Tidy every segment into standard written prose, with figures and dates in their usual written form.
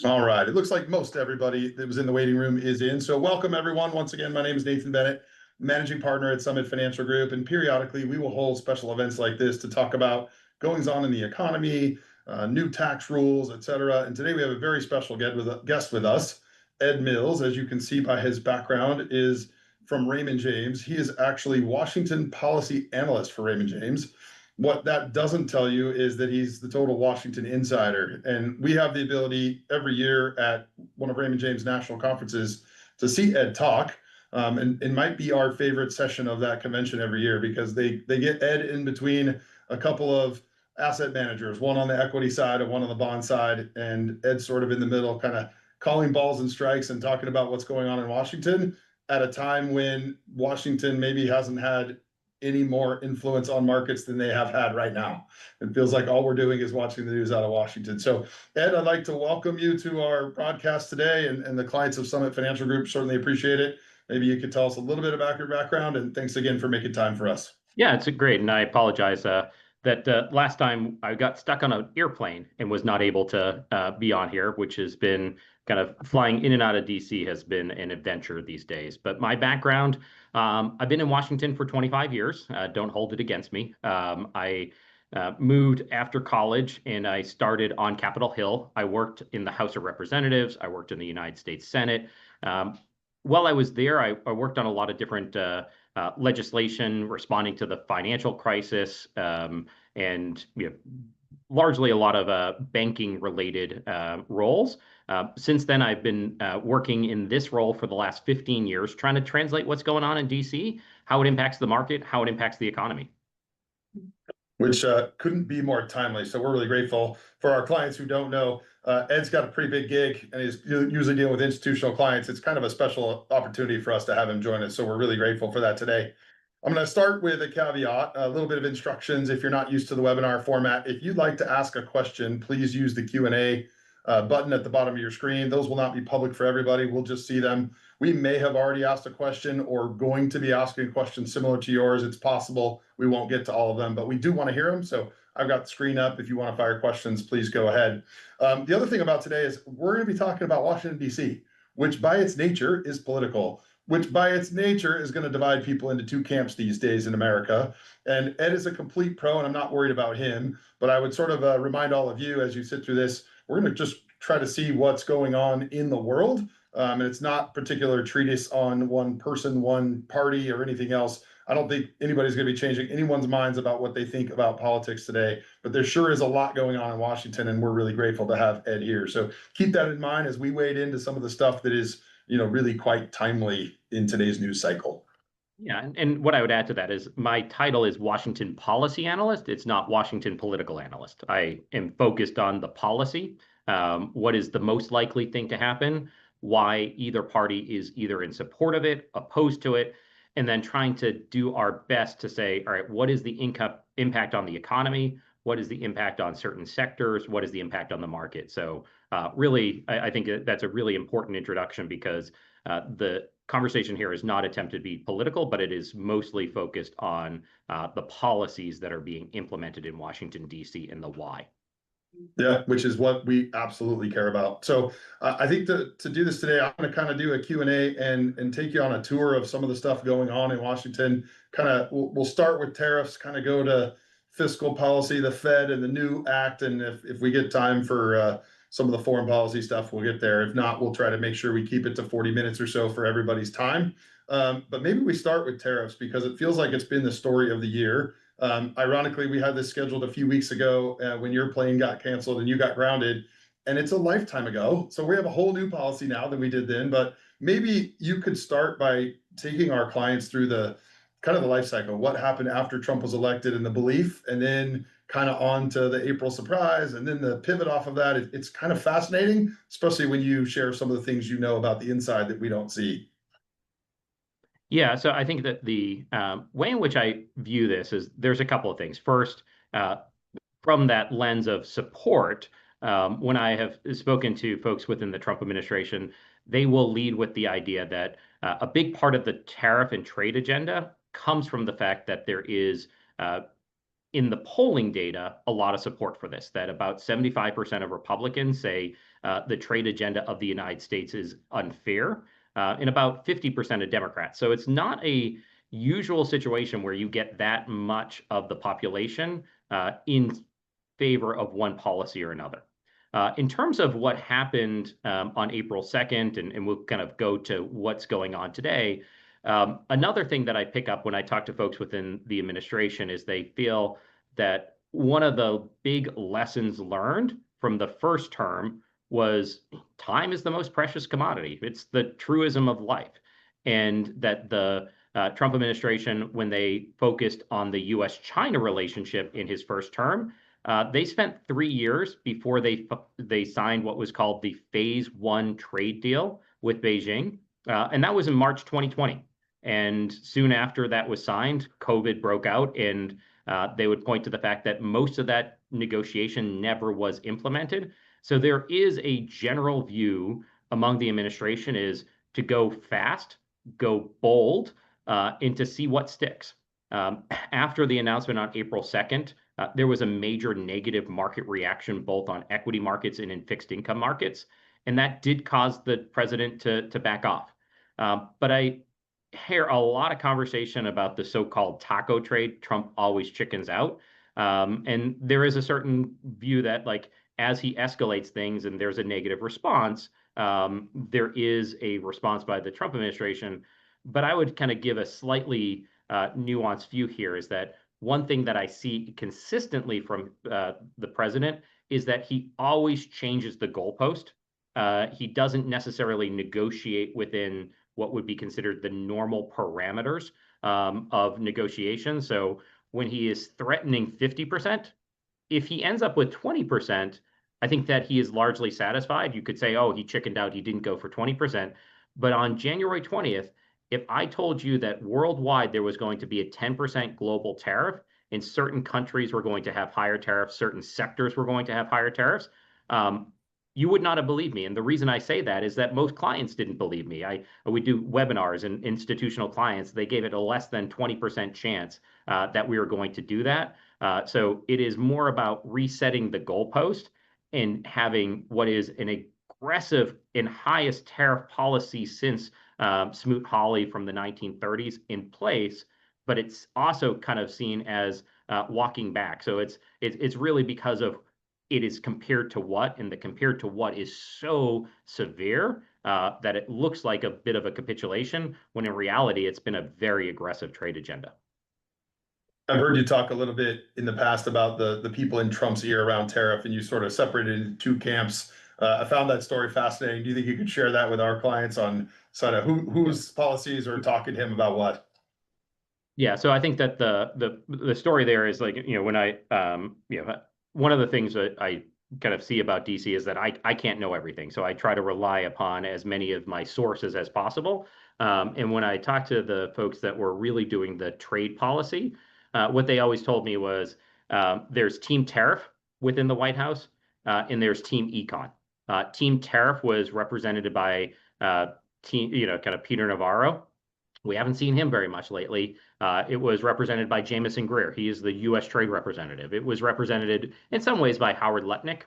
All right. It looks like most everybody that was in the waiting room is in. So welcome everyone. Once again, my name is Nathan Bennett, managing partner at Summit Financial Group. And periodically we will hold special events like this to talk about goings on in the economy, new tax rules, et cetera. And today we have a very special guest with us. Ed Mills, as you can see by his background, is from Raymond James. He is actually Washington policy analyst for Raymond James. What that doesn't tell you is that he's the total Washington insider. And we have the ability every year at one of Raymond James' national conferences to see Ed talk. And it might be our favorite session of that convention every year because they get Ed in between a couple of asset managers, one on the equity side and one on the bond side. And Ed's sort of in the middle, kind of calling balls and strikes and talking about what's going on in Washington at a time when Washington maybe hasn't had any more influence on markets than they have had right now. It feels like all we're doing is watching the news out of Washington. So Ed, I'd like to welcome you to our broadcast today, and the clients of Summit Financial Group certainly appreciate it. Maybe you could tell us a little bit about your background, and thanks again for making time for us. Yeah, it's great. And I apologize that last time I got stuck on an airplane and was not able to be on here, which has been kind of flying in and out of DC has been an adventure these days. But my background, I've been in Washington for 25 years. Don't hold it against me. I moved after college and I started on Capitol Hill. I worked in the House of Representatives. I worked in the United States Senate. While I was there, I worked on a lot of different legislation responding to the financial crisis, and largely a lot of banking related roles. Since then, I've been working in this role for the last 15 years, trying to translate what's going on in DC, how it impacts the market, how it impacts the economy. Which couldn't be more timely. So we're really grateful. For our clients who don't know, Ed's got a pretty big gig and he's usually dealing with institutional clients. It's kind of a special opportunity for us to have him join us. So we're really grateful for that today. I'm going to start with a caveat, a little bit of instructions. If you're not used to the webinar format, if you'd like to ask a question, please use the Q&A button at the bottom of your screen. Those will not be public for everybody. We'll just see them. We may have already asked a question or going to be asking a question similar to yours. It's possible we won't get to all of them, but we do want to hear them. So I've got the screen up. If you want to fire questions, please go ahead. The other thing about today is we're going to be talking about Washington, D.C., which by its nature is political, which by its nature is going to divide people into two camps these days in America. And Ed is a complete pro, and I'm not worried about him. But I would sort of remind all of you as you sit through this, we're going to just try to see what's going on in the world. And it's not particular treatise on one person, one party, or anything else. I don't think anybody's going to be changing anyone's minds about what they think about politics today, but there sure is a lot going on in Washington, and we're really grateful to have Ed here. So keep that in mind as we wade into some of the stuff that is, really quite timely in today's news cycle. Yeah, and what I would add to that is my title is Washington Policy Analyst. It's not Washington Political Analyst. I am focused on the policy. What is the most likely thing to happen? Why either party is either in support of it, opposed to it, and then trying to do our best to say, all right, what is the impact on the economy? What is the impact on certain sectors? What is the impact on the market? So really, I think that's a really important introduction because the conversation here is not attempted to be political, but it is mostly focused on the policies that are being implemented in Washington, D.C. and the why. Yeah, which is what we absolutely care about. So I think to do this today, I'm going to kind of do a Q&A and take you on a tour of some of the stuff going on in Washington. We'll start with tariffs, kind of go to fiscal policy, the Fed and the new act. And if we get time for some of the foreign policy stuff, we'll get there. If not, we'll try to make sure we keep it to 40 minutes or so for everybody's time. But maybe we start with tariffs because it feels like it's been the story of the year. Ironically, we had this scheduled a few weeks ago when your plane got canceled and you got grounded, and it's a lifetime ago. So we have a whole new policy now than we did then. But maybe you could start by taking our clients through the kind of the life cycle, what happened after Trump was elected and the belief, and then kind of on to the April surprise, and then the pivot off of that. It's kind of fascinating, especially when you share some of the things you know about the inside that we don't see. Yeah, so I think that the way in which I view this is there's a couple of things. First, from that lens of support, when I have spoken to folks within the Trump administration, they will lead with the idea that a big part of the tariff and trade agenda comes from the fact that there is in the polling data, a lot of support for this, that about 75% of Republicans say the trade agenda of the United States is unfair, and about 50% of Democrats. So it's not a usual situation where you get that much of the population in favor of one policy or another. In terms of what happened on April 2nd, and we'll kind of go to what's going on today, another thing that I pick up when I talk to folks within the administration is they feel that one of the big lessons learned from the first term was time is the most precious commodity. It's the truism of life. And that the Trump administration, when they focused on the US-China relationship in his first term, they spent 3 years before they signed what was called the Phase 1 trade deal with Beijing, and that was in March 2020. And soon after that was signed, COVID broke out, and they would point to the fact that most of that negotiation never was implemented. So there is a general view among the administration is to go fast, go bold, and to see what sticks. After the announcement on April 2nd, there was a major negative market reaction both on equity markets and in fixed income markets, and that did cause the president to back off. But I hear a lot of conversation about the so-called taco trade. Trump always chickens out, and there is a certain view that, like, as he escalates things and there's a negative response, there is a response by the Trump administration. But I would kind of give a slightly nuanced view here is that one thing that I see consistently from the president is that he always changes the goalpost. He doesn't necessarily negotiate within what would be considered the normal parameters of negotiation. So when he is threatening 50%, if he ends up with 20%, I think that he is largely satisfied. You could say, oh, he chickened out, he didn't go for 20%. But on January 20th, if I told you that worldwide there was going to be a 10% global tariff, and certain countries were going to have higher tariffs, certain sectors were going to have higher tariffs, you would not have believed me. And the reason I say that is that most clients didn't believe me. We do webinars, and institutional clients, they gave it a less than 20% chance that we were going to do that. So it is more about resetting the goalpost and having what is an aggressive and highest tariff policy since Smoot-Hawley from the 1930s in place, but it's also kind of seen as walking back. So it's really because of it is compared to what, and the compared to what is so severe that it looks like a bit of a capitulation, when in reality it's been a very aggressive trade agenda. I've heard you talk a little bit in the past about the people in Trump's ear around tariff, and you sort of separated into two camps. I found that story fascinating. Do you think you could share that with our clients on sort of whose policies are talking to him about what? Yeah, so I think that the story there is, like, when I one of the things that I kind of see about DC is that I can't know everything, so I try to rely upon as many of my sources as possible. And when I talked to the folks that were really doing the trade policy, what they always told me was there's Team Tariff within the White House, and there's Team Econ. Team Tariff was represented by kind of Peter Navarro. We haven't seen him very much lately. It was represented by Jamison Greer. He is the U.S. Trade Representative. It was represented in some ways by Howard Lutnick.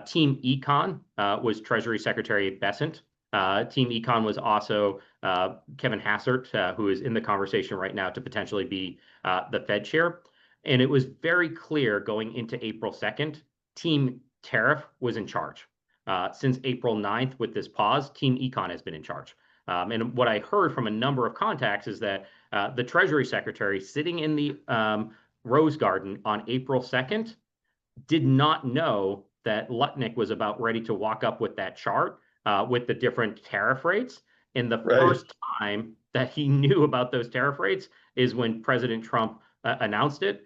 Team Econ was Treasury Secretary Bessent. Team Econ was also Kevin Hassert, who is in the conversation right now to potentially be the Fed chair. And it was very clear going into April 2nd, Team Tariff was in charge. Since April 9th, with this pause, Team Econ has been in charge. And what I heard from a number of contacts is that the Treasury Secretary sitting in the Rose Garden on April 2nd did not know that Lutnick was about ready to walk up with that chart with the different tariff rates. And the first time that he knew about those tariff rates is when President Trump announced it.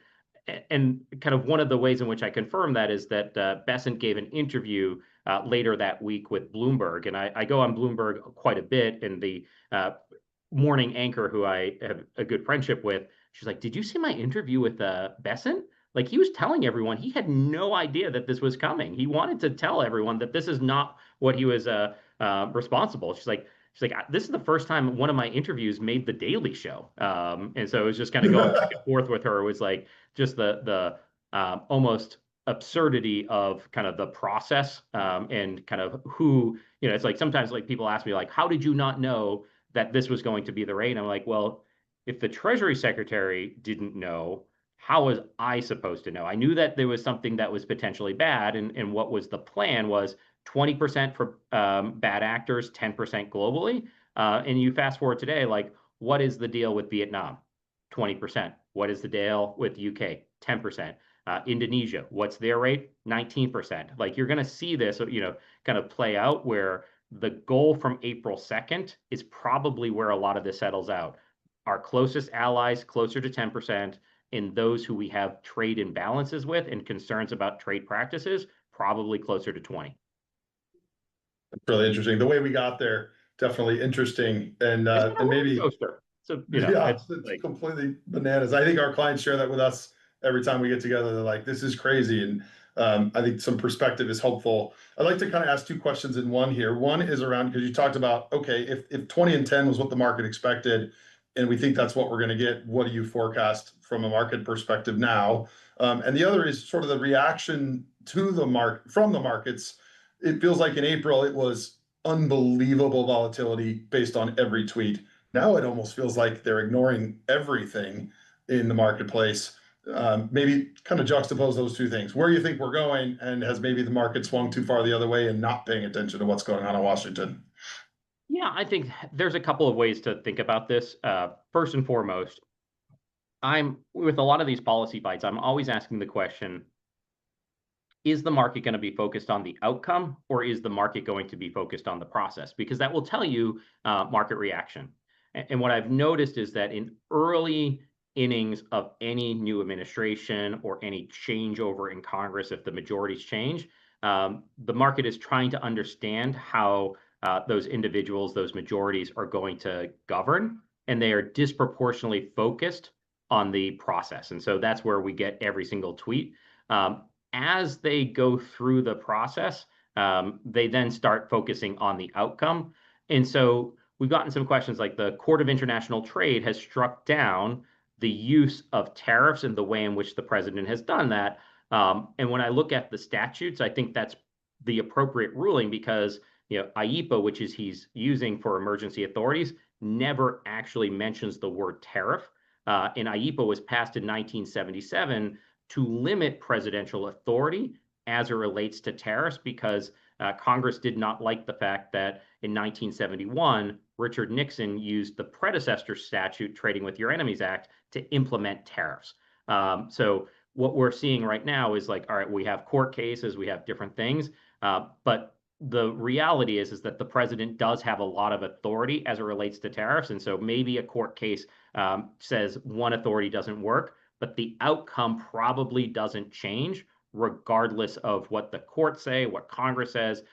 And kind of one of the ways in which I confirm that is that Bessent gave an interview later that week with Bloomberg. And I go on Bloomberg quite a bit, and the morning anchor, who I have a good friendship with, she's like, "Did you see my interview with Bessent? Like, he was telling everyone he had no idea that this was coming. He wanted to tell everyone that this is not what he was responsible." She's like, she's like, this is the first time one of my interviews made the Daily Show. And so it was just kind of going back and forth with her. It was like just the almost absurdity of kind of the process and kind of who, it's like sometimes like people ask me like, how did you not know that this was going to be the rate? And I'm like, well, if the Treasury Secretary didn't know, how was I supposed to know? I knew that there was something that was potentially bad, and what was the plan was 20% for bad actors, 10% globally. And you fast forward today, like, what is the deal with Vietnam? 20%. What is the deal with UK? 10%. Indonesia, what's their rate? 19%. Like you're going to see this, kind of play out where the goal from April 2nd is probably where a lot of this settles out. Our closest allies closer to 10%, and those who we have trade imbalances with and concerns about trade practices probably closer to 20. It's really interesting. The way we got there, definitely interesting. And It's been a roller maybe, coaster. So, yeah, it's it's like, completely bananas. I think our clients share that with us every time we get together. They're like, this is crazy. And I think some perspective is helpful. I'd like to kind of ask two questions in one here. One is around, because you talked about, okay, if 20 and 10 was what the market expected, and we think that's what we're going to get, what do you forecast from a market perspective now? And the other is sort of the reaction to the market from the markets. It feels like in April, it was unbelievable volatility based on every tweet. Now it almost feels like they're ignoring everything in the marketplace. Maybe kind of juxtapose those two things. Where you think we're going, and has maybe the market swung too far the other way and not paying attention to what's going on in Washington? yeah, I think there's a couple of ways to think about this. First and foremost, I'm with a lot of these policy bites, I'm always asking the question, is the market going to be focused on the outcome, or is the market going to be focused on the process? Because that will tell you market reaction. And what I've noticed is that in early innings of any new administration or any changeover in Congress, if the majorities change, the market is trying to understand how those individuals, those majorities are going to govern, and they are disproportionately focused on the process. And so that's where we get every single tweet. As they go through the process, they then start focusing on the outcome. And so we've gotten some questions like the Court of International Trade has struck down the use of tariffs and the way in which the president has done that. And when I look at the statutes, I think that's the appropriate ruling because IEPA, which is he's using for emergency authorities, never actually mentions the word tariff. And IEPA was passed in 1977 to limit presidential authority as it relates to tariffs because Congress did not like the fact that in 1971, Richard Nixon used the predecessor statute, Trading with Your Enemies Act, to implement tariffs. So what we're seeing right now is like, all right, we have court cases, we have different things, but the reality is that the president does have a lot of authority as it relates to tariffs. And so maybe a court case says one authority doesn't work, but the outcome probably doesn't change regardless of what the courts say, what Congress says.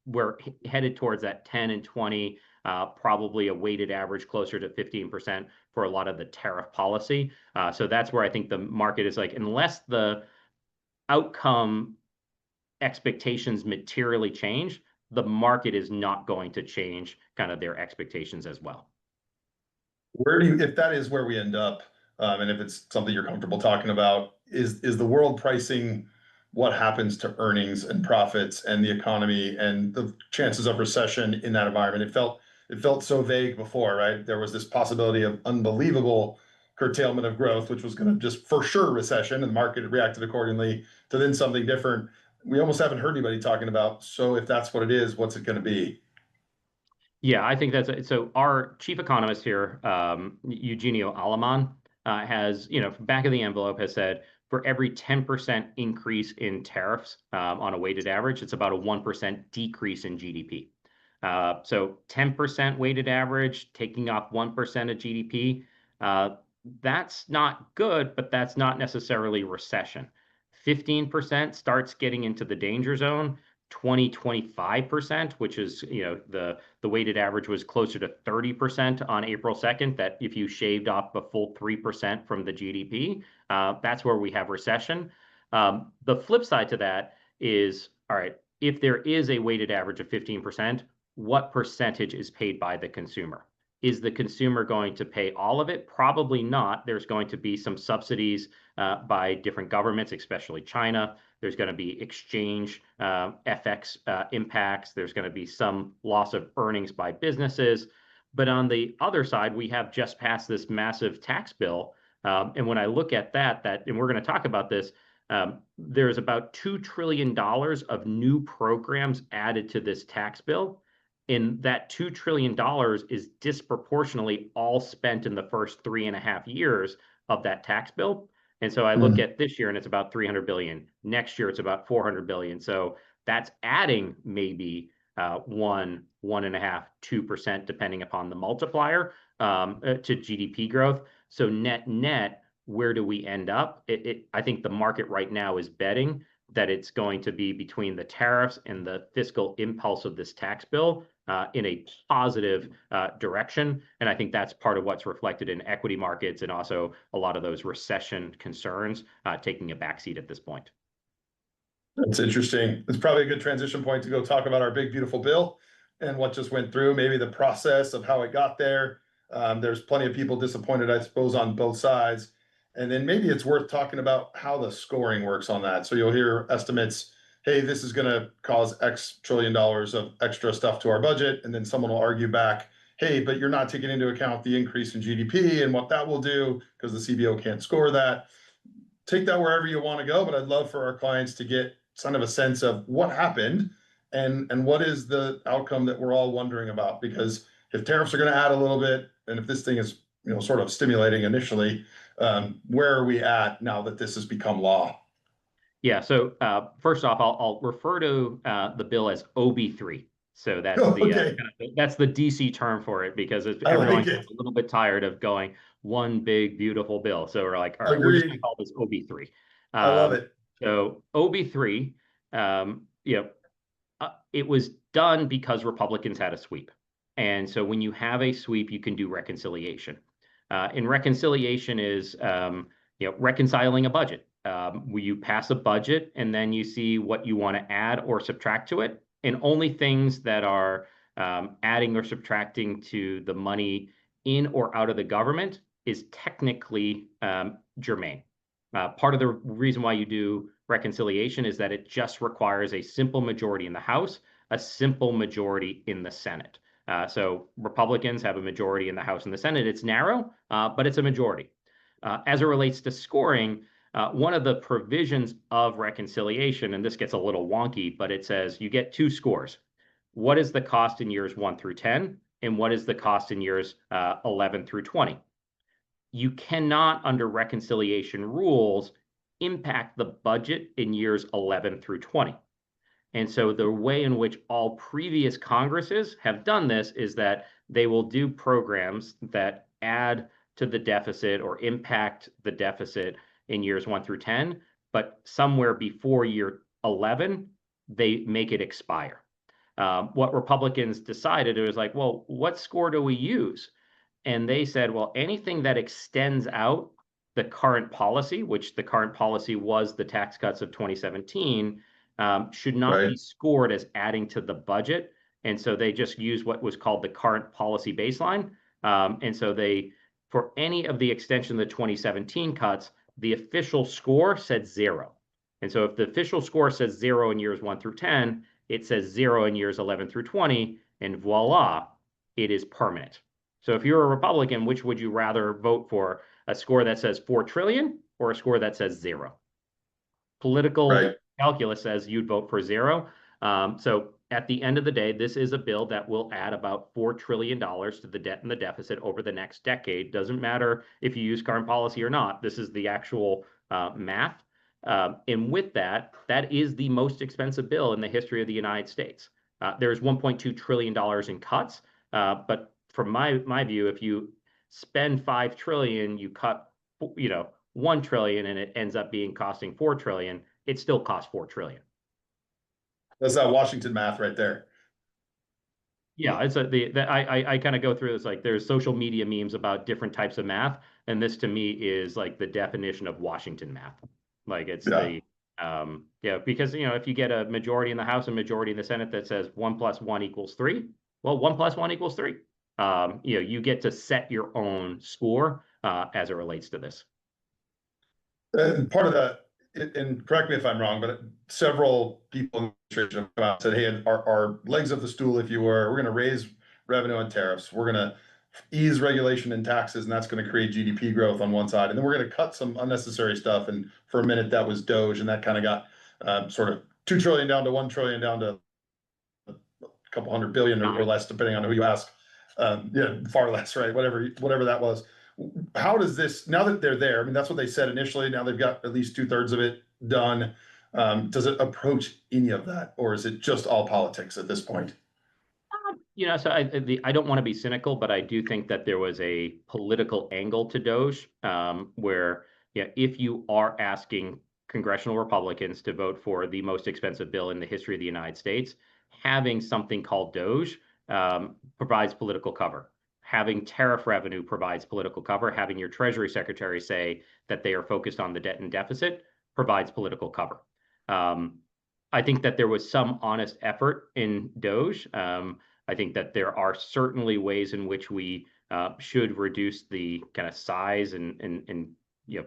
We're headed towards that 10 and 20, probably a weighted average closer to 15% for a lot of the tariff policy. So that's where I think the market is like, unless the outcome expectations materially change, the market is not going to change kind of their expectations as well. Where do you, if that is where we end up, and if it's something you're comfortable talking about, is the world pricing what happens to earnings and profits and the economy and the chances of recession in that environment? It felt so vague before, right? There was this possibility of unbelievable curtailment of growth, which was going to just for sure recession, and the market reacted accordingly, to then something different. We almost haven't heard anybody talking about, so if that's what it is, what's it going to be? Yeah, I think so. Our chief economist here, Eugenio Alaman, has, back of the envelope has said for every 10% increase in tariffs on a weighted average, it's about a 1% decrease in GDP. So 10% weighted average, taking off 1% of GDP, that's not good, but that's not necessarily recession. 15% starts getting into the danger zone. 25%, which is, the weighted average was closer to 30% on April 2nd, that if you shaved off the full 3% from the GDP, that's where we have recession. The flip side to that is, all right, if there is a weighted average of 15%, what percentage is paid by the consumer. Is the consumer going to pay all of it? Probably not. There's going to be some subsidies by different governments, especially China. There's going to be exchange FX impacts. There's going to be some loss of earnings by businesses. But on the other side, we have just passed this massive tax bill. And when I look at that, and we're going to talk about this, there's about $2 trillion of new programs added to this tax bill. And that $2 trillion is disproportionately all spent in the first 3.5 years of that tax bill. And so I look at this year and it's about 300 billion. Next year, it's about 400 billion. So that's adding maybe 1.5%, 2%, depending upon the multiplier to GDP growth. So net, where do we end up? I think the market right now is betting that it's going to be between the tariffs and the fiscal impulse of this tax bill in a positive direction. And I think that's part of what's reflected in equity markets and also a lot of those recession concerns taking a backseat at this point. That's interesting. It's probably a good transition point to go talk about our big, beautiful bill and what just went through, maybe the process of how it got there. There's plenty of people disappointed, I suppose, on both sides. And then maybe it's worth talking about how the scoring works on that. So you'll hear estimates, hey, this is going to cause X trillion dollars of extra stuff to our budget. And then someone will argue back, hey, but you're not taking into account the increase in GDP and what that will do because the CBO can't score that. Take that wherever you want to go, but I'd love for our clients to get kind of a sense of what happened and what is the outcome that we're all wondering about. Because if tariffs are going to add a little bit, and if this thing is sort of stimulating initially, where are we at now that this has become law? Yeah, so first off, I'll refer to the bill as OB3. So that's that's the DC term for it because everyone's a little bit tired of going one big beautiful bill. So we're like, all right, we're just going to call this OB3. I love it. So OB3, it was done because Republicans had a sweep. And so when you have a sweep, you can do reconciliation. And reconciliation is reconciling a budget. You pass a budget and then you see what you want to add or subtract to it. And only things that are adding or subtracting to the money in or out of the government is technically germane. Part of the reason why you do reconciliation is that it just requires a simple majority in the House, a simple majority in the Senate. So Republicans have a majority in the House and the Senate. It's narrow, but it's a majority. As it relates to scoring, one of the provisions of reconciliation, and this gets a little wonky, but it says you get 2 scores. What is the cost in years 1 through 10? And what is the cost in years 11 through 20? You cannot, under reconciliation rules, impact the budget in years 11 through 20. And so the way in which all previous Congresses have done this is that they will do programs that add to the deficit or impact the deficit in years 1 through 10, but somewhere before year 11, they make it expire. What Republicans decided, it was like, well, what score do we use? And they said, well, anything that extends out the current policy, which the current policy was the tax cuts of 2017, should not be scored as adding to the budget. And so they just use what was called the current policy baseline. And so for any of the extension of the 2017 cuts, the official score said 0. And so if the official score says 0 in years 1 through 10, it says 0 in years 11 through 20, and voila, it is permanent. So if you're a Republican, which would you rather vote for? A score that says 4 trillion or a score that says 0? Political calculus says you'd vote for 0. So at the end of the day, this is a bill that will add about $4 trillion to the debt and the deficit over the next decade. Doesn't matter if you use current policy or not. This is the actual math. And with that is the most expensive bill in the history of the United States. There's $1.2 trillion in cuts. But from my view, if you spend 5 trillion, you cut 1 trillion, and it ends up costing 4 trillion. It still costs 4 trillion. That's that Washington math right there. Yeah, it's I kind of go through this, like there's social media memes about different types of math, and this to me is like the definition of Washington math. Like it's because if you get a majority in the House and majority in the Senate that says 1 + 1 = 3, well, 1 + 1 = 3. You get to set your own score as it relates to this. And part of that, and correct me if I'm wrong, but several people in the administration have come out and said, hey, our legs of the stool, if you were, we're going to raise revenue and tariffs. We're going to ease regulation and taxes, and that's going to create GDP growth on one side. And then we're going to cut some unnecessary stuff. And for a minute, that was Doge, and that kind of got sort of 2 trillion down to 1 trillion down to a couple hundred billion or less, depending on who you ask. Yeah, far less, right? Whatever that was. How does this, now that they're there, I mean, that's what they said initially. Now they've got at least 2/3 of it done. Does it approach any of that, or is it just all politics at this point? So I don't want to be cynical, but I do think that there was a political angle to Doge, where if you are asking congressional Republicans to vote for the most expensive bill in the history of the United States, having something called Doge provides political cover. Having tariff revenue provides political cover. Having your Treasury Secretary say that they are focused on the debt and deficit provides political cover. I think that there was some honest effort in Doge. I think that there are certainly ways in which we should reduce the kind of size and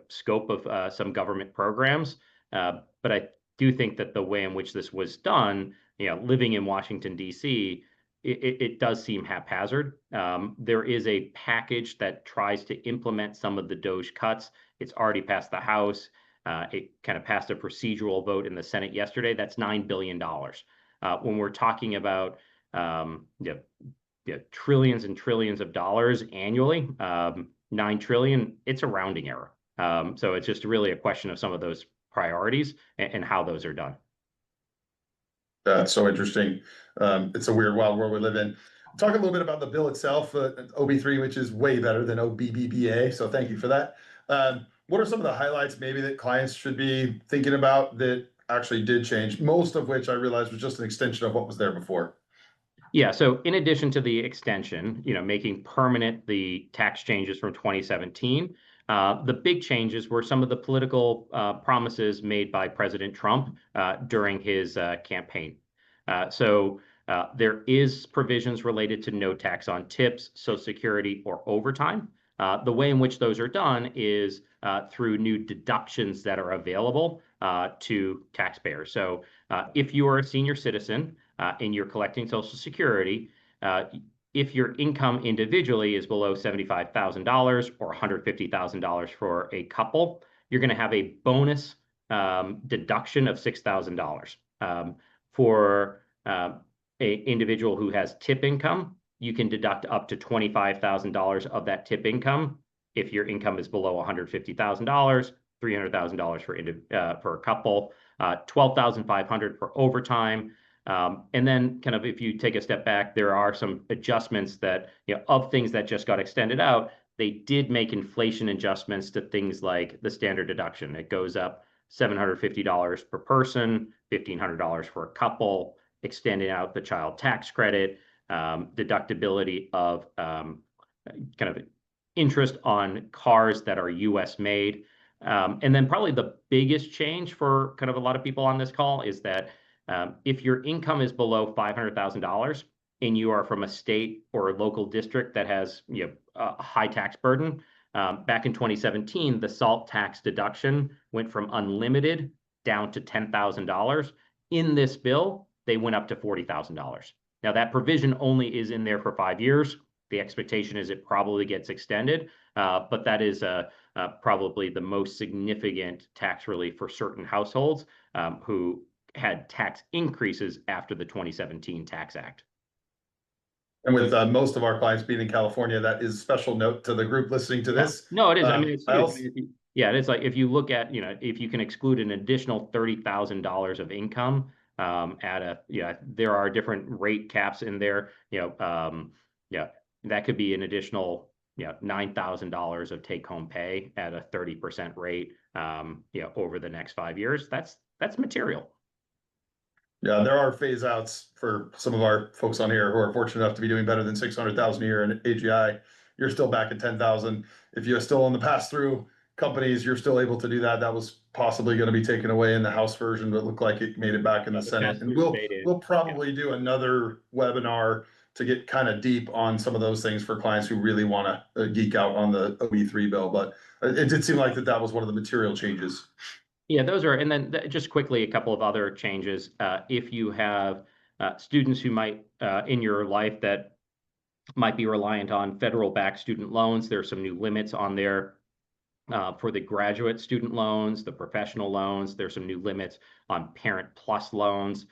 scope of some government programs. But I do think that the way in which this was done, living in Washington, D.C., it does seem haphazard. There is a package that tries to implement some of the Doge cuts. It's already passed the House. It kind of passed a procedural vote in the Senate yesterday. That's $9 billion. When we're talking about trillions and trillions of dollars annually, 9 trillion, it's a rounding error. So it's just really a question of some of those priorities and how those are done. That's so interesting. It's a weird, wild world we live in. Talk a little bit about the bill itself, OB3, which is way better than OBBBA. So thank you for that. What are some of the highlights maybe that clients should be thinking about that actually did change? Most of which I realized was just an extension of what was there before. Yeah, so in addition to the extension, making permanent the tax changes from 2017, the big changes were some of the political promises made by President Trump during his campaign. So there is provisions related to no tax on tips, Social Security, or overtime. The way in which those are done is through new deductions that are available to taxpayers. So if you are a senior citizen and you're collecting Social Security, if your income individually is below $75,000 or $150,000 for a couple, you're going to have a bonus deduction of $6,000. For an individual who has tip income, you can deduct up to $25,000 of that tip income. If your income is below $150,000, $300,000 for a couple, $12,500 for overtime. And then kind of if you take a step back, there are some adjustments that, of things that just got extended out. They did make inflation adjustments to things like the standard deduction. It goes up $750 per person, $1,500 for a couple, extending out the child tax credit, deductibility of kind of interest on cars that are U.S. made. And then probably the biggest change for kind of a lot of people on this call is that if your income is below $500,000 and you are from a state or a local district that has a high tax burden, back in 2017, the SALT tax deduction went from unlimited down to $10,000. In this bill, they went up to $40,000. Now, that provision only is in there for 5 years. The expectation is it probably gets extended, but that is probably the most significant tax relief for certain households who had tax increases after the 2017 Tax Act. And with most of our clients being in California, that is special note to the group listening to this. No, it is. I mean, it's like if you look at, if you can exclude an additional $30,000 of income there are different rate caps in there. That could be an additional $9,000 of take-home pay at a 30% rate over the next 5 years. That's material. Yeah, there are phase outs for some of our folks on here who are fortunate enough to be doing better than 600,000 a year in AGI. You're still back at 10,000. If you're still on the pass-through companies, you're still able to do that. That was possibly going to be taken away in the House version, but it looked like it made it back in the Senate. And we'll probably do another webinar to get kind of deep on some of those things for clients who really want to geek out on the OE3 bill. But it did seem like that was one of the material changes. Yeah, those are, and then just quickly, a couple of other changes. If you have students who might in your life that might be reliant on federal-backed student loans, there are some new limits on there for the graduate student loans, the professional loans. There's some new limits on Parent Plus loans.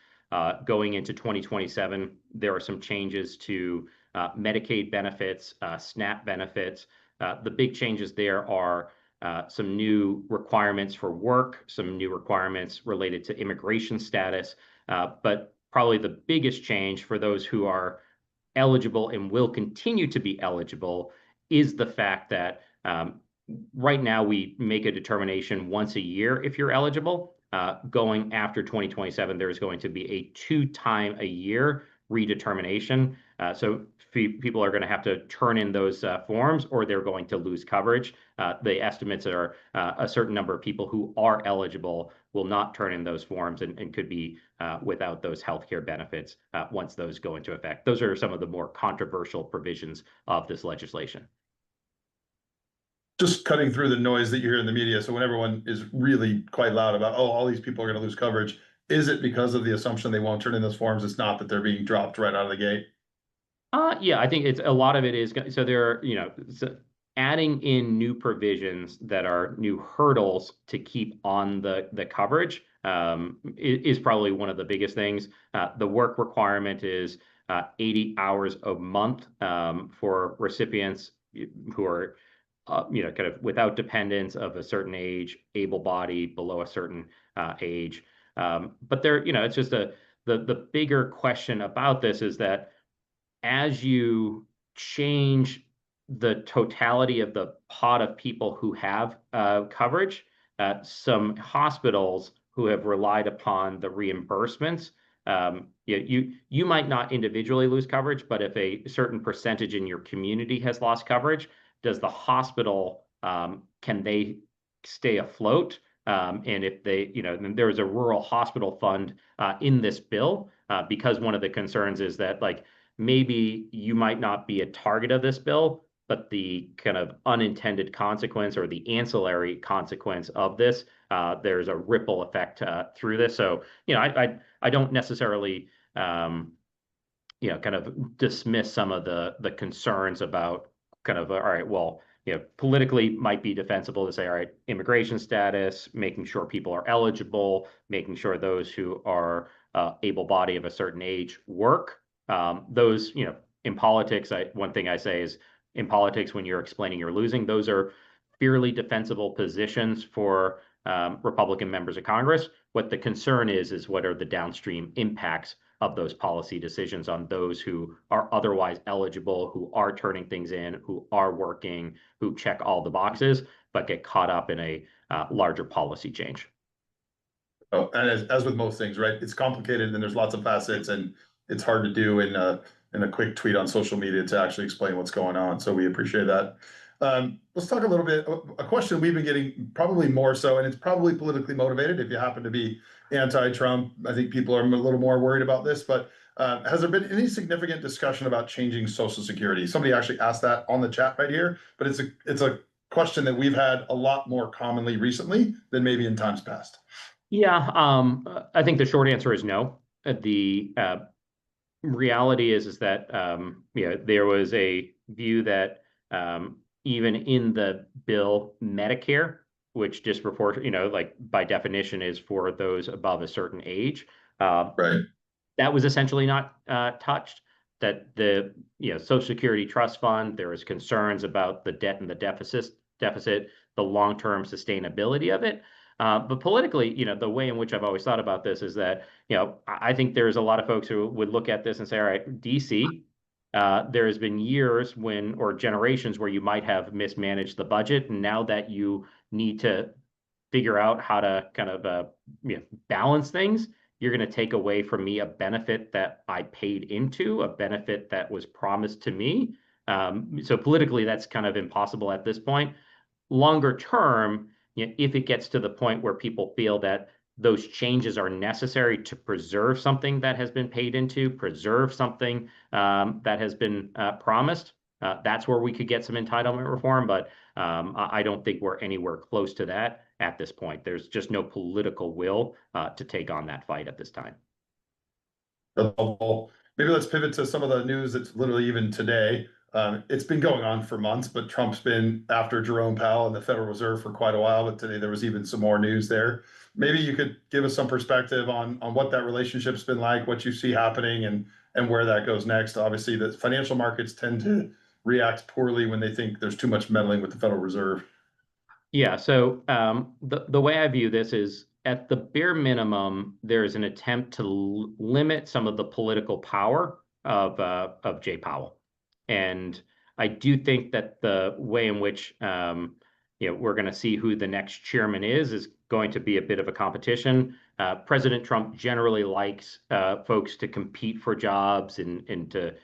Going into 2027, there are some changes to Medicaid benefits, SNAP benefits. The big changes there are some new requirements for work, some new requirements related to immigration status. But probably the biggest change for those who are eligible and will continue to be eligible is the fact that right now we make a determination once a year if you're eligible. Going after 2027, there's going to be a 2-time-a-year redetermination. So people are going to have to turn in those forms, or they're going to lose coverage. The estimates are a certain number of people who are eligible will not turn in those forms and could be without those healthcare benefits once those go into effect. Those are some of the more controversial provisions of this legislation. Just cutting through the noise that you hear in the media. So when everyone is really quite loud about, oh, all these people are going to lose coverage, is it because of the assumption they won't turn in those forms? It's not that they're being dropped right out of the gate. Yeah, I think it's a lot of it is so there are, so adding in new provisions that are new hurdles to keep on the coverage is probably one of the biggest things. The work requirement is 80 hours a month for recipients who are kind of without dependence of a certain age, able-bodied, below a certain age. But there, it's just the bigger question about this is that as you change the totality of the pot of people who have coverage, some hospitals who have relied upon the reimbursements, you might not individually lose coverage, but if a certain percentage in your community has lost coverage, does the hospital can they stay afloat? And if they, there is a rural hospital fund in this bill because one of the concerns is that maybe you might not be a target of this bill, but the kind of unintended consequence or the ancillary consequence of this, there's a ripple effect through this. So, I don't necessarily, kind of dismiss some of the concerns about kind of, all right, well, politically might be defensible to say, all right, immigration status, making sure people are eligible, making sure those who are able-bodied of a certain age work. Those, in politics, one thing I say is in politics, when you're explaining you're losing, those are fairly defensible positions for Republican members of Congress. What the concern is what are the downstream impacts of those policy decisions on those who are otherwise eligible, who are turning things in, who are working, who check all the boxes, but get caught up in a larger policy change. Oh, and as with most things, right? It's complicated and there's lots of facets, and it's hard to do in a quick tweet on social media to actually explain what's going on. So we appreciate that. Let's talk a little bit. A question we've been getting probably more so, and it's probably politically motivated. If you happen to be anti-Trump, I think people are a little more worried about this. But has there been any significant discussion about changing Social Security? Somebody actually asked that on the chat right here, but it's a question that we've had a lot more commonly recently than maybe in times past. Yeah, I think the short answer is no. The reality is that there was a view that even in the bill, Medicare, which disproportionately, by definition, is for those above a certain age, right? That was essentially not touched. That the Social Security Trust Fund, there was concerns about the debt and the deficit, the long-term sustainability of it. But politically, the way in which I've always thought about this is that, I think there's a lot of folks who would look at this and say, all right, DC, there has been years or generations where you might have mismanaged the budget. And now that you need to figure out how to kind of balance things, you're going to take away from me a benefit that I paid into, a benefit that was promised to me. So politically, that's kind of impossible at this point. Longer term, if it gets to the point where people feel that those changes are necessary to preserve something that has been paid into, preserve something that has been promised, that's where we could get some entitlement reform. But I don't think we're anywhere close to that at this point. There's just no political will to take on that fight at this time. Maybe let's pivot to some of the news that's literally even today. It's been going on for months, but Trump's been after Jerome Powell and the Federal Reserve for quite a while. But today there was even some more news there. Maybe you could give us some perspective on what that relationship's been like, what you see happening, and where that goes next. Obviously, the financial markets tend to react poorly when they think there's too much meddling with the Federal Reserve. Yeah, so the way I view this is at the bare minimum, there is an attempt to limit some of the political power of Jay Powell. And I do think that the way in which we're going to see who the next chairman is going to be a bit of a competition. President Trump generally likes folks to compete for jobs and to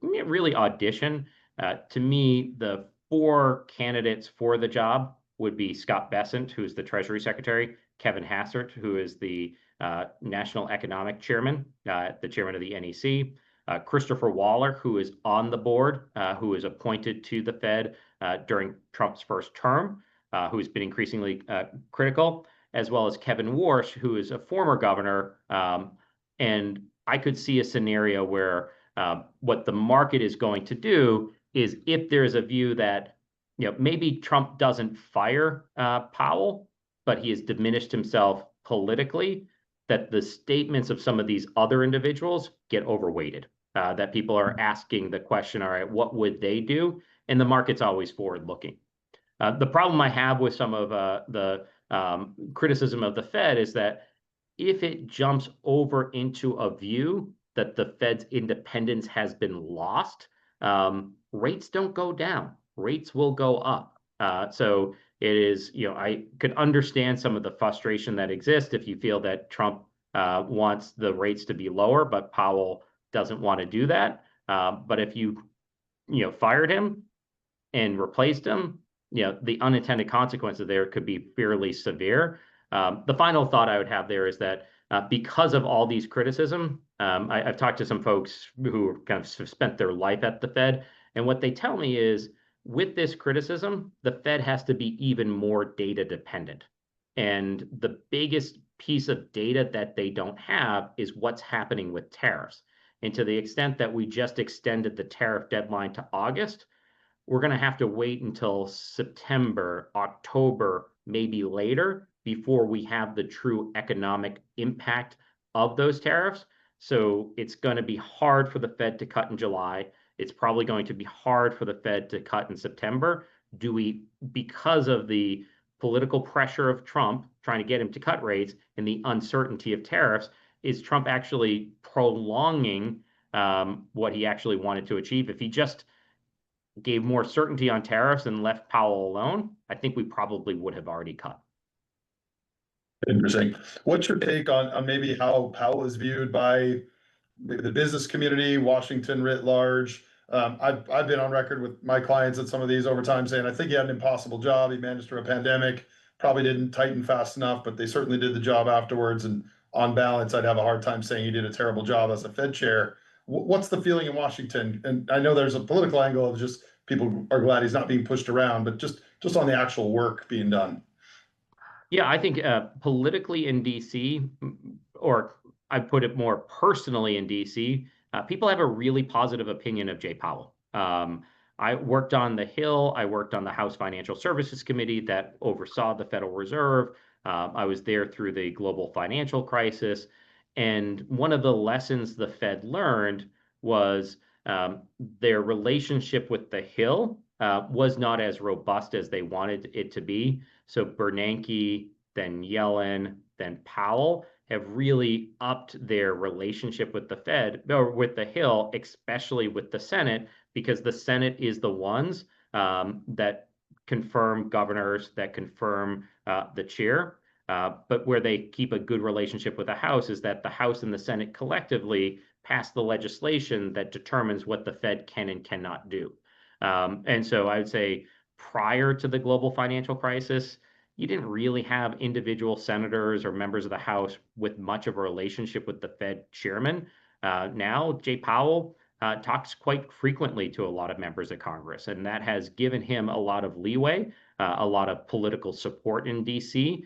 really audition. To me, the four candidates for the job would be Scott Bessent, who's the Treasury Secretary, Kevin Hassert, who is the National Economic Chairman, the chairman of the NEC, Christopher Waller, who is on the board, who was appointed to the Fed during Trump's first term, who has been increasingly critical, as well as Kevin Warsh, who is a former governor. And I could see a scenario where what the market is going to do is if there's a view that maybe Trump doesn't fire Powell, but he has diminished himself politically, that the statements of some of these other individuals get overweighted, that people are asking the question, all right, what would they do? And the market's always forward-looking. The problem I have with some of the criticism of the Fed is that if it jumps over into a view that the Fed's independence has been lost, rates don't go down. Rates will go up. So it is, I could understand some of the frustration that exists if you feel that Trump wants the rates to be lower, but Powell doesn't want to do that. But if you fired him and replaced him, the unintended consequences there could be fairly severe. The final thought I would have there is that because of all these criticism, I've talked to some folks who kind of spent their life at the Fed, and what they tell me is with this criticism, the Fed has to be even more data dependent. And the biggest piece of data that they don't have is what's happening with tariffs. And to the extent that we just extended the tariff deadline to August, we're going to have to wait until September, October, maybe later before we have the true economic impact of those tariffs. So it's going to be hard for the Fed to cut in July. It's probably going to be hard for the Fed to cut in September. Because of the political pressure of Trump trying to get him to cut rates and the uncertainty of tariffs, is Trump actually prolonging what he actually wanted to achieve? If he just gave more certainty on tariffs and left Powell alone, I think we probably would have already cut. Interesting. What's your take on maybe how Powell is viewed by the business community, Washington writ large? I've been on record with my clients at some of these over time saying I think he had an impossible job. He managed through a pandemic, probably didn't tighten fast enough, but they certainly did the job afterwards. And on balance, I'd have a hard time saying he did a terrible job as a Fed chair. What's the feeling in Washington? And I know there's a political angle of just people are glad he's not being pushed around, but just on the actual work being done. Yeah, I think politically in DC, or I put it more personally in DC, people have a really positive opinion of Jay Powell. I worked on the Hill. I worked on the House Financial Services Committee that oversaw the Federal Reserve. I was there through the global financial crisis. And one of the lessons the Fed learned was their relationship with the Hill was not as robust as they wanted it to be. So Bernanke, then Yellen, then Powell have really upped their relationship with the Fed, or with the Hill, especially with the Senate, because the Senate is the ones that confirm governors, that confirm the chair. But where they keep a good relationship with the House is that the House and the Senate collectively pass the legislation that determines what the Fed can and cannot do. And so I would say prior to the global financial crisis, you didn't really have individual senators or members of the House with much of a relationship with the Fed chairman. Now, Jay Powell talks quite frequently to a lot of members of Congress, and that has given him a lot of leeway, a lot of political support in DC.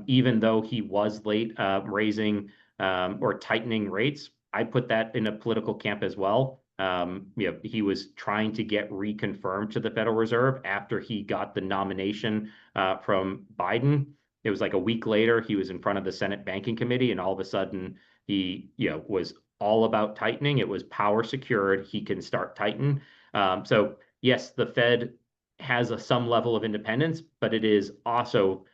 Even though he was late raising or tightening rates, I put that in a political camp as well. He was trying to get reconfirmed to the Federal Reserve after he got the nomination from Biden. It was like a week later, he was in front of the Senate Banking Committee, and all of a sudden he, was all about tightening. It was power secured. He can start tighten. So yes, the Fed has some level of independence, but it is also,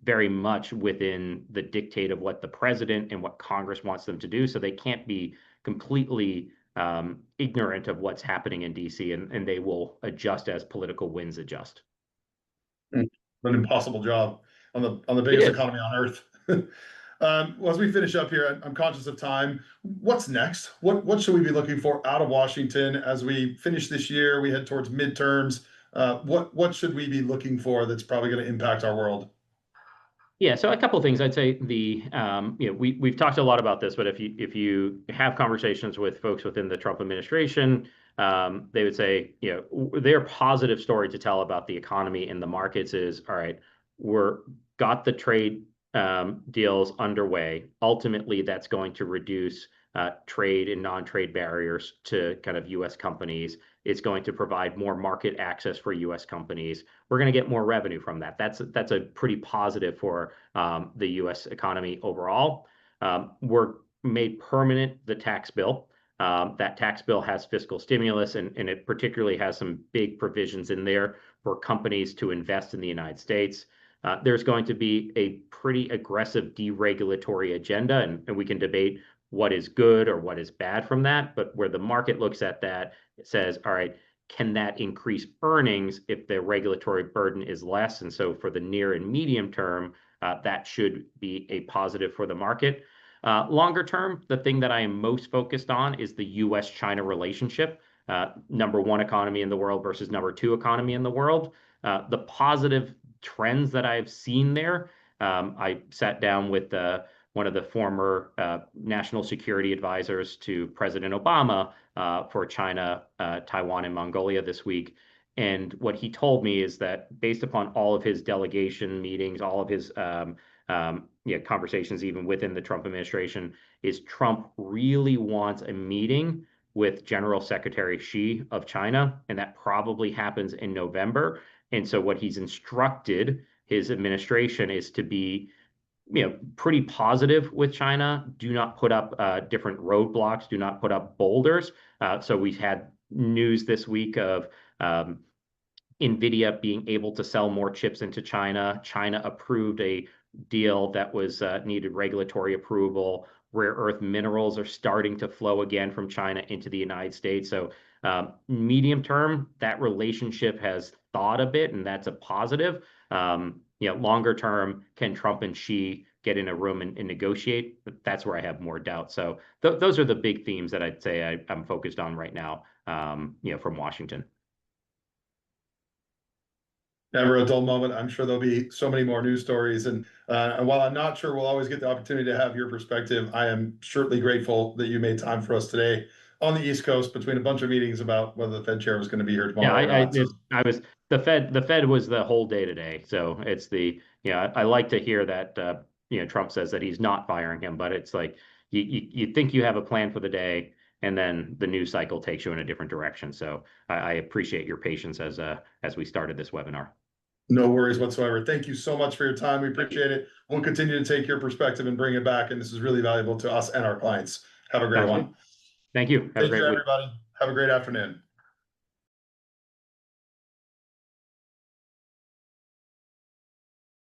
very much within the dictate of what the president and what Congress wants them to do. So they can't be completely ignorant of what's happening in DC, and they will adjust as political winds adjust. An impossible job on the It biggest is. economy on earth. Well, as we finish up here, I'm conscious of time. What's next? What should we be looking for out of Washington as we finish this year? We head towards midterms. What should we be looking for that's probably going to impact our world? Yeah, so a couple of things. I'd say we've talked a lot about this, but if you have conversations with folks within the Trump administration, they would say, their positive story to tell about the economy and the markets is, all right, we're got the trade deals underway. Ultimately, that's going to reduce trade and non-trade barriers to kind of U.S. companies. It's going to provide more market access for U.S. companies. We're going to get more revenue from that. That's a pretty positive for the U.S. economy overall. We're made permanent the tax bill. That tax bill has fiscal stimulus, and it particularly has some big provisions in there for companies to invest in the United States. There's going to be a pretty aggressive deregulatory agenda, and we can debate what is good or what is bad from that. But where the market looks at that, it says, all right, can that increase earnings if the regulatory burden is less? And so for the near and medium term, that should be a positive for the market. Longer term, the thing that I am most focused on is the US-China relationship. Number one economy in the world versus number two economy in the world. The positive trends that I've seen there, I sat down with one of the former national security advisors to President Obama for China, Taiwan, and Mongolia this week. And what he told me is that based upon all of his delegation meetings, all of his conversations, even within the Trump administration, is Trump really wants a meeting with General Secretary Xi of China, and that probably happens in November. And so what he's instructed his administration is to be pretty positive with China. Do not put up different roadblocks. Do not put up boulders. So we've had news this week of NVIDIA being able to sell more chips into China. China approved a deal that was needed regulatory approval. Rare earth minerals are starting to flow again from China into the United States. So medium term, that relationship has thawed a bit, and that's a positive. Longer term, can Trump and Xi get in a room and negotiate? That's where I have more doubt. So those are the big themes that I'd say I'm focused on right now, from Washington. Never a dull moment. I'm sure there'll be so many more news stories. And while I'm not sure we'll always get the opportunity to have your perspective, I am certainly grateful that you made time for us today on the East Coast between a bunch of meetings about whether the Fed chair was going to be here tomorrow Yeah, or not. So, I was the Fed was the whole day today. So it's I like to hear that Trump says that he's not firing him, but it's like you think you have a plan for the day, and then the news cycle takes you in a different direction. So I appreciate your patience as we started this webinar. no worries whatsoever. Thank you so much for your time. We appreciate it. We'll continue to take your perspective and bring it back. And this is really valuable to us and our clients. Have a great Sounds one. good. Thank you. Have a Thank great you, week. everybody. Have a great afternoon.